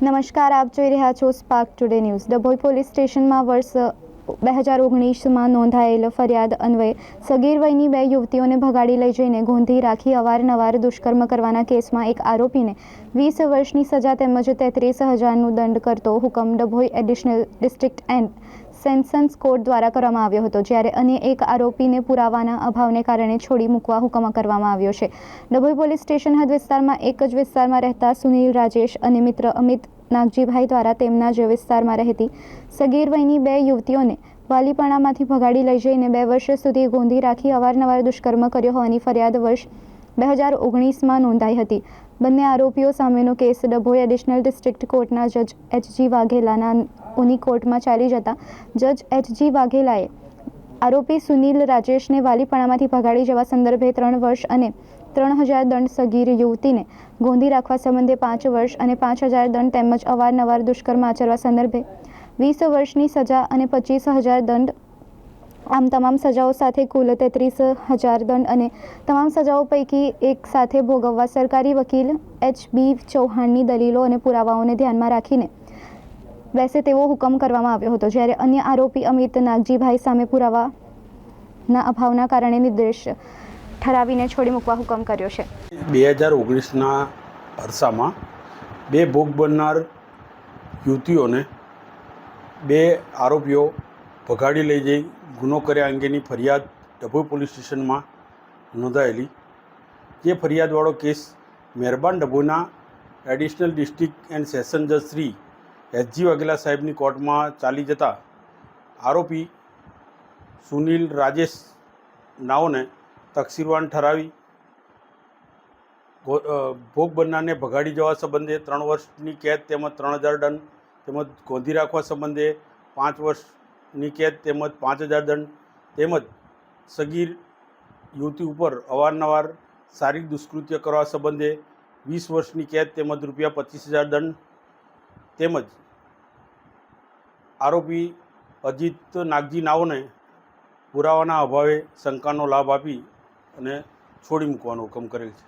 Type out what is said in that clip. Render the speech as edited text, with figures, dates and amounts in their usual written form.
નમસ્કાર, આપ જોઈ રહ્યા છો spark today news. Dabhoi police સ્ટેશનમાં વર્ષ 2019માં નોંધાયેલ ફરિયાદ અન્વયે સગીર વયની બે યુવતીઓને ભગાડી લઈ જઈને ગોંધી રાખી અવારનવાર દુષ્કર્મ કરવાના કેસમાં એક આરોપીને 20 વર્ષની સજા તેમજ 33,000નું દંડ કરતો હુકમ Dabhoi additional district and sessions court દ્વારા કરવામાં આવ્યો હતો, જ્યારે અન્ય એક આરોપીને પુરાવાના અભાવને કારણે છોડી મૂકવા હુકમ કરવામાં આવ્યો છે। ડભોઈ પોલીસ સ્ટેશન હદ વિસ્તારમાં એક જ વિસ્તારમાં રહેતા સુનિલ રાજેશ અને મિત્ર અમિત નાગજીભાઈ દ્વારા તેમના જ વિસ્તારમાં રહેતી સગીર વયની બે યુવતીઓને વાલીપણામાંથી ભગાડી લઈ જઈને 2 વર્ષ સુધી ગોંધી રાખી અવારનવાર દુષ્કર્મ કર્યો હોવાની ફરિયાદ વર્ષ 2019માં નોંધાઈ હતી। બંને આરોપીઓ સામેનો કેસ ડભોઈ એડિશનલ ડિસ્ટ્રિક્ટ કોર્ટના જજ એચ.જી. વાઘેલાની કોર્ટમાં ચાલી જતા જજ એચ.જી. વાઘેલાએ આરોપી સુનિલ રાજેશને વાલીપણામાંથી ભગાડી જવા સંદર્ભે 3 વર્ષ અને 3,000 દંડ, સગીર યુવતીને ગોંધી રાખવા સંબંધે 5 વર્ષ અને 5,000 દંડ તેમજ અવારનવાર દુષ્કર્મ આચરવા સંદર્ભે 20 વર્ષની સજા અને 25,000 દંડ, આમ તમામ સજાઓ સાથે કુલ 33,000 દંડ અને તમામ સજાઓ પૈકી એક સાથે ભોગવવા સરકારી વકીલ એચ.બી. ચૌહાણની દલીલો અને પુરાવાઓને ધ્યાનમાં રાખીને બેસે તેવો હુકમ કરવામાં આવ્યો હતો, જ્યારે અન્ય આરોપી અમિત નાગજીભાઈ સામે પુરાવાના અભાવના કારણે નિર્દોષ ઠરાવીને છોડી મૂકવા હુકમ કર્યો છે। 2019ના અરસામાં 2 ભોગ બનનાર યુવતીઓને 2 આરોપીઓ ભગાડી લઈ જઈ ગુનો કર્યા અંગેની ફરિયાદ ડભોઈ પોલીસ સ્ટેશનમાં નોંધાયેલી। જે ફરિયાદવાળો કેસ મહેરબાન ડભોઈના એડિશનલ ડિસ્ટ્રિક્ટ એન્ડ સેશન જજ શ્રી એચ.જી. વાઘેલા સાહેબની કોર્ટમાં ચાલી જતા આરોપી સુનિલ રાજેશ નાઓને તકસીરવાન ઠરાવી ભોગ બનનારને ભગાડી જવા સંબંધે 3 વર્ષની કેદ તેમજ 3,000 દંડ તેમજ ગોંધી રાખવા સંબંધે 5 વર્ષની કેદ તેમજ 5,000 દંડ તેમજ સગીર યુવતી ઉપર અવારનવાર શારીરિક દુષ્કૃત્ય કરવા સંબંધે 20 વર્ષની કેદ તેમજ ₹25,000 દંડ તેમજ આરોપી અજીત નાગજી નાઓને પુરાવાના અભાવે શંકાનો લાભ આપી અને છોડી મૂકવાનો હુકમ કરેલ છે।